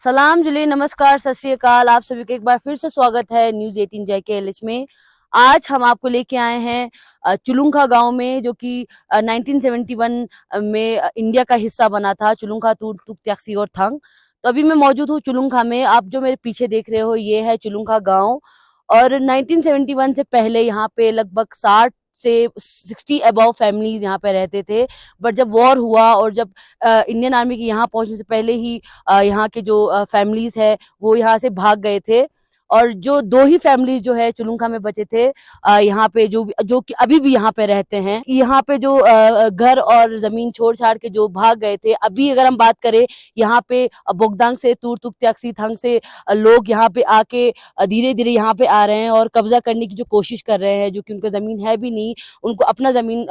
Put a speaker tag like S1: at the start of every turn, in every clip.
S1: सलाम जुले नमस्कार सत श्री अकाल। आप सभी का एक बार फिर से स्वागत है न्यूज 18 JKLH में। आज हम आपको लेके आए हैं चुलुंखा गांव में, जो कि 1971 में इंडिया का हिस्सा बना था। चुलुंखा, तूर, तुक, त्याक्सी और थंग। तो अभी मैं मौजूद हूँ चुलुंखा में। आप जो मेरे पीछे देख रहे हो ये है चुलुंखा गांव। और 1971 से पहले यहाँ पे लगभग 60 से 60 अबव फैमिलीज यहाँ पे रहते थे। बट जब वॉर हुआ और जब इंडियन आर्मी के यहाँ पहुंचने से पहले ही यहाँ के जो फैमिलीज है वो यहाँ से भाग गए थे। और जो दो ही फैमिलीज जो है चुलुंखा में बचे थे, यहाँ पे जो कि अभी भी यहाँ पे रहते हैं। यहाँ पे जो घर और जमीन छोड़ छाड़ के जो भाग गए थे, अभी अगर हम बात करें यहाँ पे बोगदांग से, तूर तुक त्याक्सी थंग से लोग यहाँ पे आके धीरे धीरे यहाँ पे आ रहे हैं और कब्जा करने की जो कोशिश कर रहे हैं, जो कि उनका जमीन है भी नहीं, उनको अपना जमीन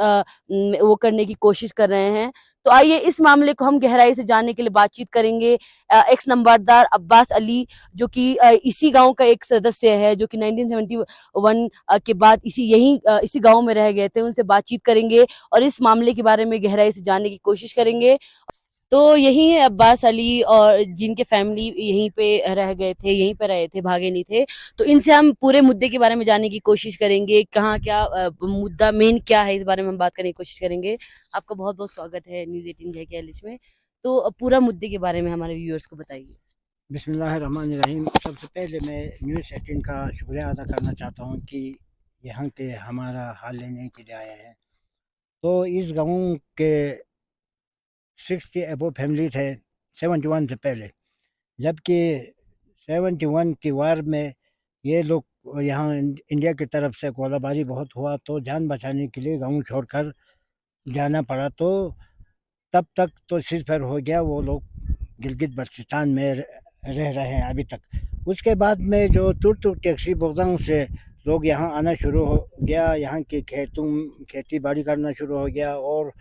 S1: वो करने की कोशिश कर रहे हैं। तो आइए इस मामले को हम गहराई से जानने के लिए बातचीत करेंगे एक्स नंबरदार अब्बास अली, जो कि इसी गांव का एक सदस्य है, जो कि 1971 के बाद इसी गांव में रह गए थे। उनसे बातचीत करेंगे और इस मामले के बारे में गहराई से जानने की कोशिश करेंगे। तो यही है अब्बास अली, और जिनके फैमिली यहीं पे रह गए थे, यहीं पे रहे थे, भागे नहीं थे। तो इनसे हम पूरे मुद्दे के बारे में जानने की कोशिश करेंगे, कहाँ क्या मुद्दा मेन क्या है, इस बारे में हम बात करने की कोशिश करेंगे। आपका बहुत बहुत स्वागत है न्यूज 18 JKLH में। तो पूरा मुद्दे के बारे में हमारे व्यूअर्स को बताइए।
S2: बिस्मिल्लाहिर्रहमानिर्रहीम। सबसे पहले मैं न्यूज़ 18 का शुक्रिया अदा करना चाहता हूँ कि यहाँ के हमारा हाल लेने के लिए आया है। तो इस गाँव के 60 अबो फैमिली थे 71 से पहले, जबकि 71 की वार में ये लोग यहाँ इंडिया की तरफ से गोलाबारी बहुत हुआ, तो जान बचाने के लिए गाँव छोड़कर जाना पड़ा। तो तब तक तो सीज़फायर हो गया, वो लोग गिलगित बल्चिस्तान में रह रहे हैं अभी तक। उसके बाद में जो तुर तुक टैक्सी बोगदांग से लोग यहाँ आना शुरू हो गया, यहाँ की खेती बाड़ी करना शुरू हो गया और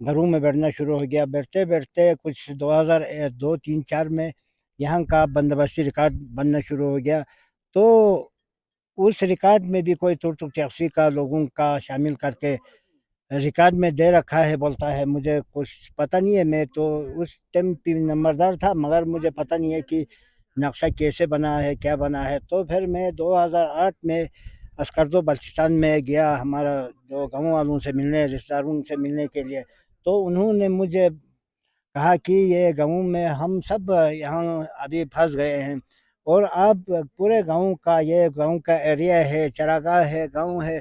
S2: घरों में बैठना शुरू हो गया। बैठते बैठते कुछ 2002, 3, 4 में यहाँ का बंदोबस्ती रिकॉर्ड बनना शुरू हो गया। तो उस रिकॉर्ड में भी कोई तुर तुक टैक्सी का लोगों का शामिल करके रिकॉर्ड में दे रखा है, बोलता है। मुझे कुछ पता नहीं है, मैं तो उस टाइम पे नंबरदार था, मगर मुझे पता नहीं है कि नक्शा कैसे बना है, क्या बना है। तो फिर मैं 2008 में अस्करदो बल्चिस्तान में गया, हमारा जो गाँव वालों से मिलने, रिश्तेदारों से मिलने के लिए। तो उन्होंने मुझे कहा कि ये गाँव में हम सब यहाँ अभी फंस गए हैं और आप पूरे गाँव का, ये गाँव का एरिया है, चरागाह है, गाँव है,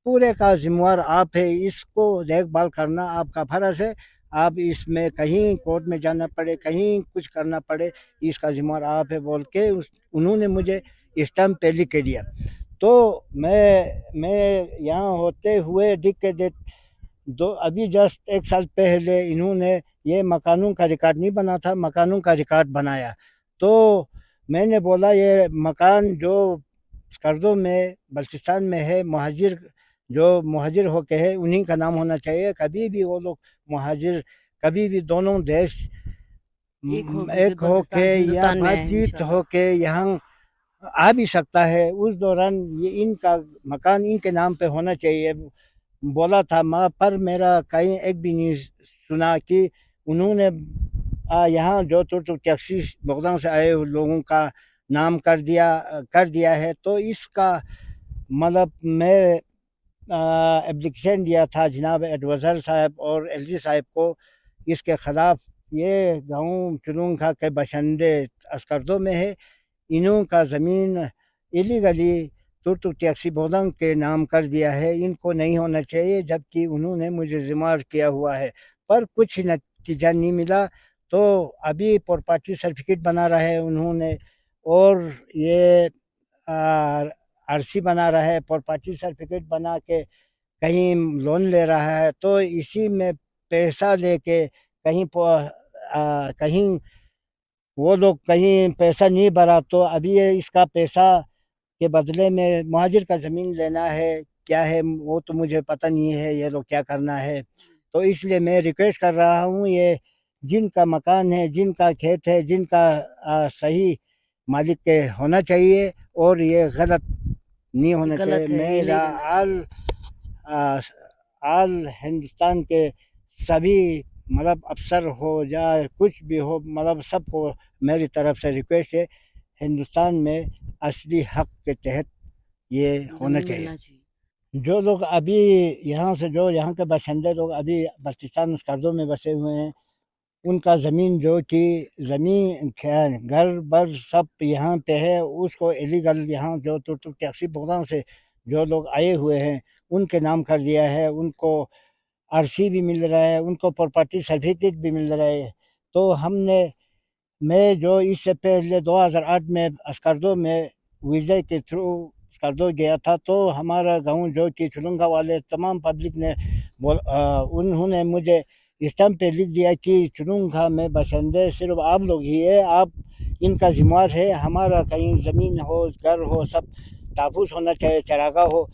S2: पूरे का जिम्मेवार आप है। इसको देखभाल करना आपका फर्ज है। आप इसमें कहीं कोर्ट में जाना पड़े, कहीं कुछ करना पड़े, इसका जिम्मेवार आप है, बोल के उन्होंने मुझे स्टैम्प पे लिख के दिया। तो मैं यहाँ होते हुए दिख के दे दो अभी जस्ट 1 साल पहले इन्होंने ये मकानों का रिकॉर्ड नहीं बना था, मकानों का रिकॉर्ड बनाया। तो मैंने बोला ये मकान जो स्कर्दो में बल्चिस्तान में है, मुहाजिर होके है, उन्हीं का नाम होना चाहिए। कभी भी वो लोग मुहाजिर, कभी भी दोनों देश एक होके या
S1: हिंदुस्तान में है
S2: बातचीत
S1: इंशाल्लाह।
S2: होके यहाँ आ भी सकता है। उस दौरान ये इनका मकान इनके नाम पे होना चाहिए बोला था, पर मेरा कहीं एक भी नहीं सुना कि उन्होंने यहाँ जो तो टैक्सी बगदान से आए लोगों का नाम कर दिया है। तो इसका मतलब मैं एप्लीकेशन दिया था जनाब एडवाइज़र साहब और एलजी साहब को, इसके ख़िलाफ़। ये गाँव चुलुंखा के बशिंदे अस्करदो में है, इन्हों का ज़मीन इलीगली तुर तुक टैक्सी बोगदांग के नाम कर दिया है, इनको नहीं होना चाहिए, जबकि उन्होंने मुझे ज़िम्मेदार किया हुआ है, पर कुछ नतीजा नहीं मिला। तो अभी प्रॉपर्टी सर्टिफिकेट बना रहा है उन्होंने, और ये आरसी बना रहा है, प्रॉपर्टी सर्टिफिकेट बना के कहीं लोन ले रहा है। तो इसी में पैसा लेके कहीं वो लोग कहीं पैसा नहीं भरा, तो अभी ये इसका पैसा के बदले में मुहाजिर का ज़मीन लेना है, क्या है वो तो मुझे पता नहीं है ये लोग क्या करना है। तो इसलिए मैं रिक्वेस्ट कर रहा हूँ, ये जिनका मकान है, जिनका खेत है, जिनका सही मालिक के होना चाहिए और ये गलत नहीं होना चाहिए।
S1: गलत है, ये नहीं करना चाहिए।
S2: आल हिंदुस्तान के सभी मतलब अफसर हो या कुछ भी हो, मतलब सबको मेरी तरफ से रिक्वेस्ट है, हिंदुस्तान में असली हक के तहत ये होना
S1: जमीन
S2: चाहिए।
S1: मिलना चाहिए।
S2: जो लोग अभी यहाँ से, जो यहाँ के बाशिंदे लोग अभी बल्तिस्तान स्कर्दो में बसे हुए हैं, उनका ज़मीन जो कि ज़मीन घर बर सब यहाँ पे है, उसको इलीगल यहाँ जो तुर्क टैक्सी प्रोग्राम से जो लोग आए हुए हैं उनके नाम कर दिया है। उनको आरसी भी मिल रहा है, उनको प्रॉपर्टी सर्टिफिकेट भी मिल रहा है। तो मैं जो इससे पहले 2008 में स्कर्दो में वीज़ा के थ्रू स्कर्दो गया था, तो हमारा गांव जो कि चुलुंगा वाले तमाम पब्लिक ने उन्होंने मुझे स्टैम्प पे लिख दिया कि चुलुंगा में बशिंदे सिर्फ आप लोग ही है, आप इनका जिम्मेवार है। हमारा कहीं ज़मीन हो, घर हो, सब तहफ़्फ़ुज़ होना चाहिए, चरागाह हो,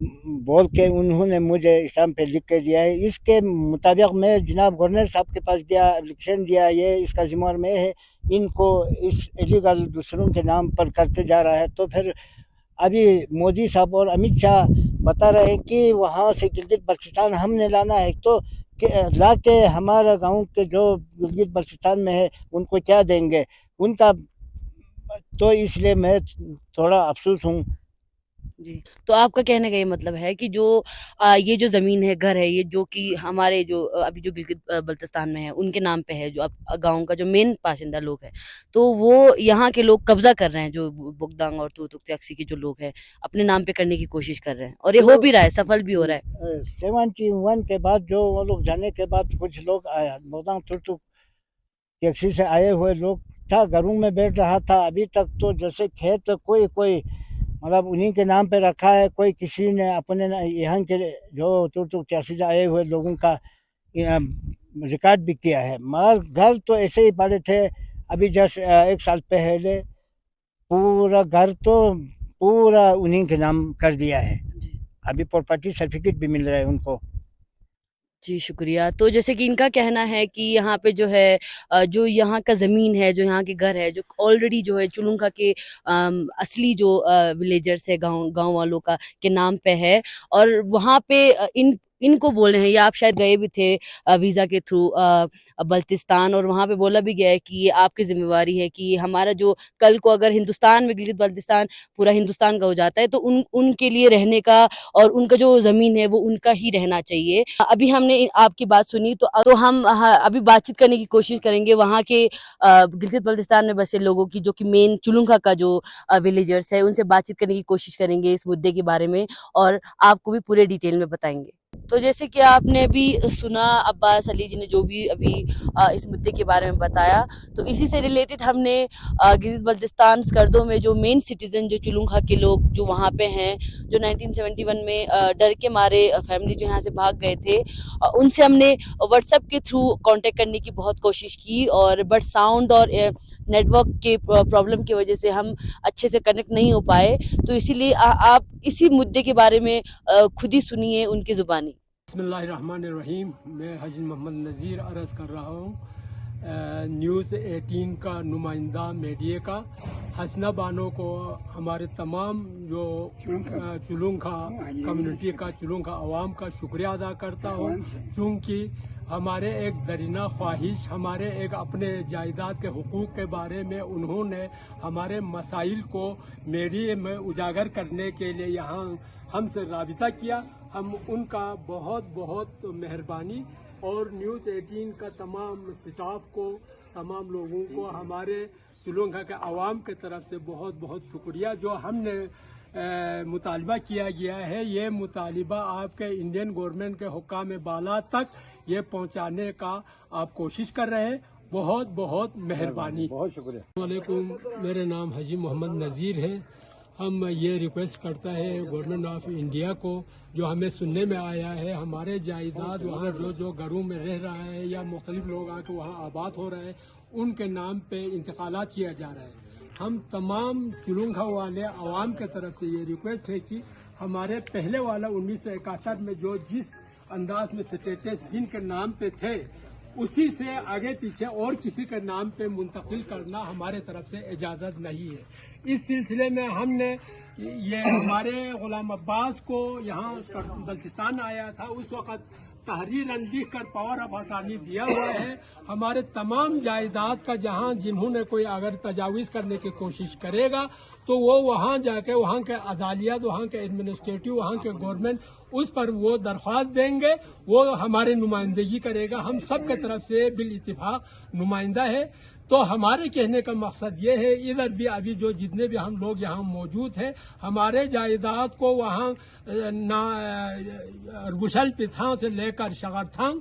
S2: बोल के उन्होंने मुझे स्टैम्प पे लिख के दिया है। इसके मुताबिक मैं जनाब गवर्नर साहब के पास गया, एप्लीकेशन दिया, ये इसका जिम्मेवार मैं है, इनको इस इलीगल दूसरों के नाम पर करते जा रहा है। तो फिर अभी मोदी साहब और अमित शाह बता रहे हैं कि वहाँ से गिलगित बल्तिस्तान हमने लाना है, तो ला के हमारा गांव के जो गिलगित बल्तिस्तान में है उनको क्या देंगे उनका। तो इसलिए मैं थोड़ा अफसोस हूँ।
S1: जी, तो आपका कहने का ये मतलब है कि जो ये जो ज़मीन है, घर है, ये जो कि हमारे जो अभी जो गिलगित बल्तिस्तान में है, उनके नाम पे है, जो अब गाँव का जो मेन बाशिंदा लोग हैं, तो वो यहाँ के लोग कब्ज़ा कर रहे हैं, जो बुगदांग और तुर्क टैक्सी के जो लोग हैं, अपने नाम पे करने की कोशिश कर रहे हैं और ये हो भी रहा है, सफल भी हो रहा है।
S2: 71 के बाद जो वो लोग जाने के बाद कुछ लोग आया बुगदांग तुर्क टैक्सी से आए हुए लोग था, घरों में बैठ रहा था। अभी तक तो जैसे खेत कोई कोई मतलब उन्हीं के नाम पे रखा है, कोई किसी ने अपने यहाँ के जो तुर्क टैक्सी से आए हुए लोगों का रिकॉर्ड भी किया है। मगर घर तो ऐसे ही पड़े थे। अभी जस्ट 1 साल पहले पूरा घर तो पूरा उन्हीं के नाम कर दिया है।
S1: जी।
S2: अभी प्रॉपर्टी सर्टिफिकेट भी मिल रहा है उनको।
S1: जी, शुक्रिया। तो जैसे कि इनका कहना है कि यहाँ पे जो है जो यहाँ का ज़मीन है, जो यहाँ के घर है, जो ऑलरेडी जो है चुलुंका के असली जो विलेजर्स है, गाँव वालों का के नाम पे है और वहाँ पे इनको बोल रहे हैं, या आप शायद गए भी थे वीज़ा के थ्रू बल्तिस्तान, और वहाँ पे बोला भी गया है कि ये आपकी ज़िम्मेवारी है कि हमारा जो कल को अगर हिंदुस्तान में गिलगित बल्तिस्तान पूरा हिंदुस्तान का हो जाता है, तो उनके लिए रहने का और उनका जो ज़मीन है वो उनका ही रहना चाहिए। अभी हमने आपकी बात सुनी, तो हम अभी बातचीत करने की कोशिश करेंगे वहाँ के गिलगित बल्तिस्तान में बसे लोगों की, जो कि मेन चुलुंका का जो विलेजर्स है, उनसे बातचीत करने की कोशिश करेंगे इस मुद्दे के बारे में और आपको भी पूरे डिटेल में बताएंगे। तो जैसे कि आपने अभी सुना अब्बास अली जी ने जो भी अभी इस मुद्दे के बारे में बताया, तो इसी से रिलेटेड हमने गिलगित बल्तिस्तान स्कर्दो में जो मेन सिटीजन जो चुलुंका के लोग जो वहाँ पे हैं, जो 1971 में डर के मारे फैमिली जो यहाँ से भाग गए थे, उनसे हमने व्हाट्सएप के थ्रू कांटेक्ट करने की बहुत कोशिश की, और बट साउंड और नेटवर्क के प्रॉब्लम की वजह से हम अच्छे से कनेक्ट नहीं हो पाए। तो इसीलिए आप इसी मुद्दे के बारे में खुद ही सुनिए उनकी ज़ुबानी।
S3: बिस्मिल्लाहिर्रहमानिर्रहीम। मैं हाजी मोहम्मद नज़ीर अर्ज़ कर रहा हूँ न्यूज़ 18 का नुमाइंदा मीडिया का। हसना बानो को हमारे तमाम जो चुलुंगा कम्युनिटी का, चुलुंगा अवाम का शुक्रिया अदा करता हूँ, चूँकि हमारे एक दरीना ख्वाहिश, हमारे एक अपने जायदाद के हुकूक के बारे में उन्होंने हमारे मसाइल को मीडिया में उजागर करने के लिए यहाँ हमसे राबिता किया। हम उनका बहुत बहुत मेहरबानी, और न्यूज़ 18 का तमाम स्टाफ को, तमाम लोगों को, हमारे चुलुंगा के अवाम के तरफ से बहुत बहुत शुक्रिया। जो हमने मुतालबा किया गया है, ये मुतालबा आपके इंडियन गवर्नमेंट के हुक्काम बाला तक ये पहुंचाने का आप कोशिश कर रहे हैं। बहुत बहुत मेहरबानी,
S2: बहुत शुक्रिया।
S3: वालेकुम। मेरा नाम हाजी मोहम्मद नज़ीर है। हम ये रिक्वेस्ट करता है गवर्नमेंट ऑफ इंडिया को, जो हमें सुनने में आया है हमारे जायदाद वहाँ जो घरों में रह रहा है या मुख्तलिफ लोग आके वहाँ आबाद हो रहे हैं, उनके नाम पे इंतकालात किया जा रहा है। हम तमाम चुलुंगा वाले अवाम के तरफ से ये रिक्वेस्ट है कि हमारे पहले वाला 1971 में जो जिस अंदाज में स्टेटस जिनके नाम पे थे, उसी से आगे पीछे और किसी के नाम पे मुंतकिल करना हमारे तरफ से इजाज़त नहीं है। इस सिलसिले में हमने ये हमारे गुलाम अब्बास को यहाँ बल्तिस्तान आया था, उस वक़्त तहरीरन लिख कर पावर ऑफ अटॉर्नी दिया हुआ है। हमारे तमाम जायदाद का जहां जिन्होंने कोई अगर तजावीज करने की कोशिश करेगा तो वो वहां जाके वहां के अदालियात, वहां के एडमिनिस्ट्रेटिव, वहां के गवर्नमेंट उस पर वो दरख्वास्त देंगे, वो हमारे नुमाइंदगी करेगा। हम सब के तरफ से बिल इत्तिफाक नुमाइंदा है। तो हमारे कहने का मकसद ये है, इधर भी अभी जो जितने भी हम लोग यहाँ मौजूद हैं, हमारे जायदाद को वहाँ गुशल पिथा से लेकर शगरथांग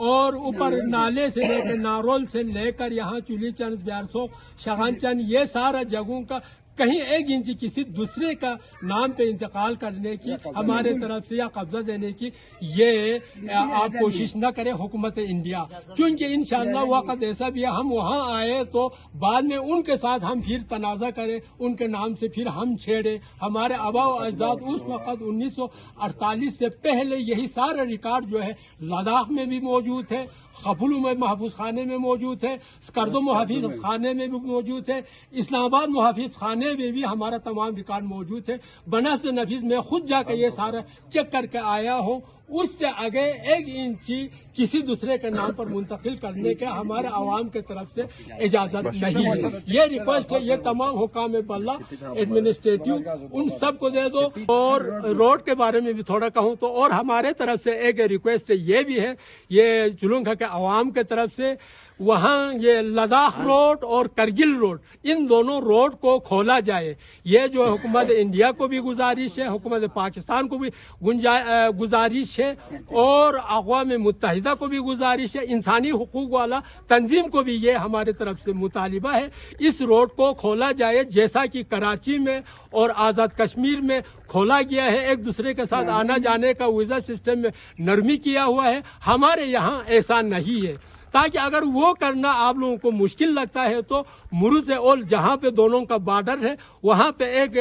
S3: और ऊपर नाले से लेकर नारोल से लेकर यहाँ चुली चंद, ब्यारसोक, शगनचंद, ये सारा जगहों का कहीं 1 इंच किसी दूसरे का नाम पे इंतकाल करने की हमारे तरफ से या कब्जा देने की ये आप कोशिश न करें हुकूमत इंडिया। चूंकि इंशाअल्लाह वक्त ऐसा भी है, हम वहाँ आए तो बाद में उनके साथ हम फिर तनाज़ा करें, उनके नाम से फिर हम छेड़े। हमारे आबा अजदाद उस वक्त 1948 से पहले यही सारा रिकॉर्ड जो है लद्दाख में भी मौजूद है, खफुलू में महफूज खाने में मौजूद है, स्कर्दो मुहाफिज खाने में भी मौजूद है, इस्लामाबाद मुहाफिज खाने में भी हमारा तमाम रिकॉर्ड मौजूद है। बनस नफीस में खुद जाकर ये सारा चेक करके आया हूँ। उससे आगे 1 इंची किसी दूसरे के नाम पर मुंतकिल करने के हमारे आवाम के तरफ से इजाजत नहीं है। ये रिक्वेस्ट है, ये तमाम हुकाम बल्ला एडमिनिस्ट्रेटिव उन सब को दे दो। और रोड के बारे में भी थोड़ा कहूँ तो और हमारे तरफ से एक रिक्वेस्ट ये भी है, ये चुलुंखा के आवाम के तरफ से वहाँ ये लद्दाख रोड और करगिल रोड, इन दोनों रोड को खोला जाए। ये जो हुकूमत इंडिया को भी गुजारिश है, हुकूमत पाकिस्तान को भी गुजारिश है और अक़वाम मुत्तहिदा को भी गुजारिश है, इंसानी हुकूक वाला तंजीम को भी ये हमारे तरफ से मुतालिबा है, इस रोड को खोला जाए जैसा कि कराची में और आज़ाद कश्मीर में खोला गया है। एक दूसरे के साथ आना जाने का वीज़ा सिस्टम में नरमी किया हुआ है, हमारे यहाँ ऐसा नहीं है। ताकि अगर वो करना आप लोगों को मुश्किल लगता है तो मुरू से ओल जहाँ पे दोनों का बॉर्डर है वहाँ पे एक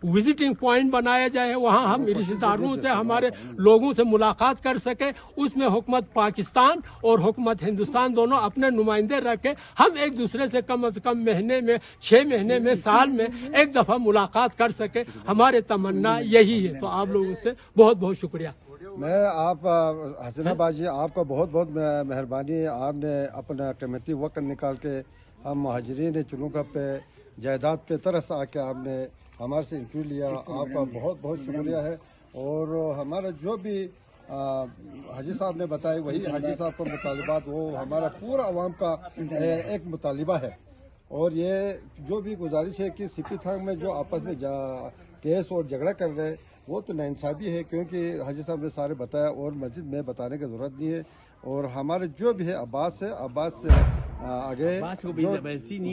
S3: विजिटिंग पॉइंट बनाया जाए, वहाँ हम रिश्तेदारों से, हमारे लोगों से मुलाकात कर सके। उसमें हुकूमत पाकिस्तान और हुकूमत हिंदुस्तान दोनों अपने नुमाइंदे रखे, हम एक दूसरे से कम महीने में, 6 महीने में, साल में एक दफा मुलाकात कर सके। हमारे तमन्ना यही है। तो आप लोगों से बहुत बहुत शुक्रिया।
S4: मैं आप हसीना बाजी, आपका बहुत बहुत मेहरबानी। आपने अपना कीमती वक्त निकाल के हम महाजरीन चुलुंखा पे जायदाद पे तरस आके आपने हमारे से इंटरव्यू लिया, आपका बहुत बहुत शुक्रिया है। और हमारा जो भी हाजी साहब ने बताया वही हाजी साहब का मुतालिबात, वो हमारा पूरा आवाम का एक मुतालिबा है। और ये जो भी गुजारिश है कि सिपी थांग में जो आपस में केस और झगड़ा कर रहे हैं वो तो नाइंसाफी है, क्योंकि हाजी साहब ने सारे बताया और मस्जिद में बताने की ज़रूरत नहीं है। और हमारे जो भी है अब्बास से आगे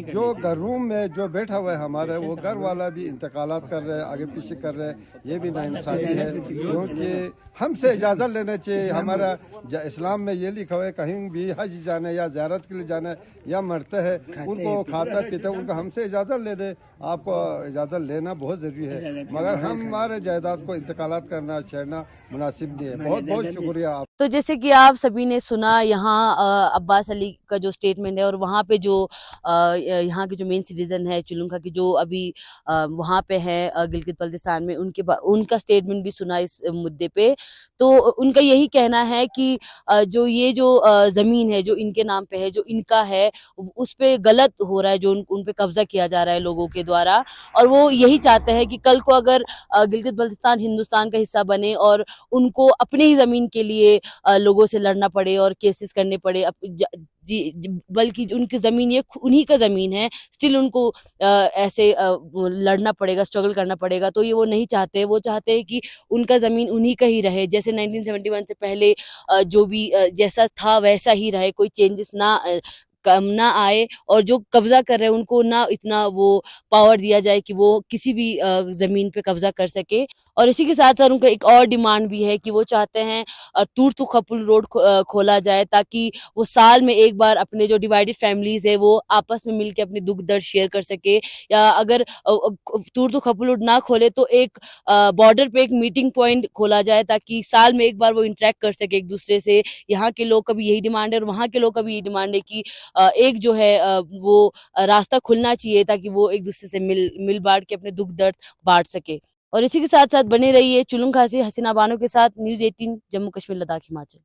S4: जो घर रूम में जो बैठा हुआ है हमारे, वो घर वाला भी इंतकालात कर रहे हैं, आगे पीछे कर रहे हैं, ये भी नाइंसाफी है। क्योंकि हमसे इजाज़त लेना चाहिए। हमारा इस्लाम में ये लिखा हुआ है कहीं भी हज जाना या ज़ियारत के लिए जाना या मरते हैं उनको खाता पीते उनको हमसे इजाज़त ले दे। आपको इजाज़त लेना बहुत ज़रूरी है, मगर हमारे जायदाद को इंतकालात करना छेड़ना मुनासिब नहीं है। बहुत बहुत शुक्रिया।
S1: तो जैसे कि आप सभी ने सुना, यहाँ अब्बास अली का जो स्टेटमेंट है और वहाँ पे जो यहाँ के जो मेन सिटीजन है चुलुंखा की जो अभी वहाँ पे है गिलगित बल्तिस्तान में, उनका स्टेटमेंट भी सुना इस मुद्दे पे। तो उनका यही कहना है कि जो ये जो ज़मीन है जो इनके नाम पे है, जो इनका है, उस पे गलत हो रहा है, जो उन पे कब्जा किया जा रहा है लोगों के द्वारा। और वो यही चाहते हैं कि कल को अगर गिलगित बल्तिस्तान हिंदुस्तान का हिस्सा बने और उनको अपने ही ज़मीन के लिए लोगों से लड़ना पड़े और केसेस करने पड़े, बल्कि उनकी ज़मीन ये उन्हीं का ज़मीन है, स्टिल उनको ऐसे लड़ना पड़ेगा, स्ट्रगल करना पड़ेगा। तो ये वो नहीं चाहते, वो चाहते हैं कि उनका ज़मीन उन्हीं का ही रहे, जैसे 1971 से पहले जो भी जैसा था वैसा ही रहे, कोई चेंजेस कम ना आए। और जो कब्जा कर रहे हैं उनको ना इतना वो पावर दिया जाए कि वो किसी भी ज़मीन पे कब्जा कर सके। और इसी के साथ साथ उनका एक और डिमांड भी है कि वो चाहते हैं तूर्तु खपुल रोड खोला जाए, ताकि वो साल में एक बार अपने जो डिवाइडेड फैमिलीज है वो आपस में मिलकर अपने दुख दर्द शेयर कर सके। या अगर तूर्तु खपुल रोड ना खोले तो एक बॉर्डर पे एक मीटिंग पॉइंट खोला जाए, ताकि साल में एक बार वो इंटरेक्ट कर सके एक दूसरे से। यहाँ के लोग का भी यही डिमांड है और वहाँ के लोग का भी यही डिमांड है कि एक जो है वो रास्ता खुलना चाहिए, ताकि वो एक दूसरे से मिल बांट के अपने दुख दर्द बांट सके। और इसी के साथ साथ बने रहिए चुलुंखा से हसीना बानो के साथ। न्यूज़ 18 जम्मू कश्मीर लद्दाख हिमाचल।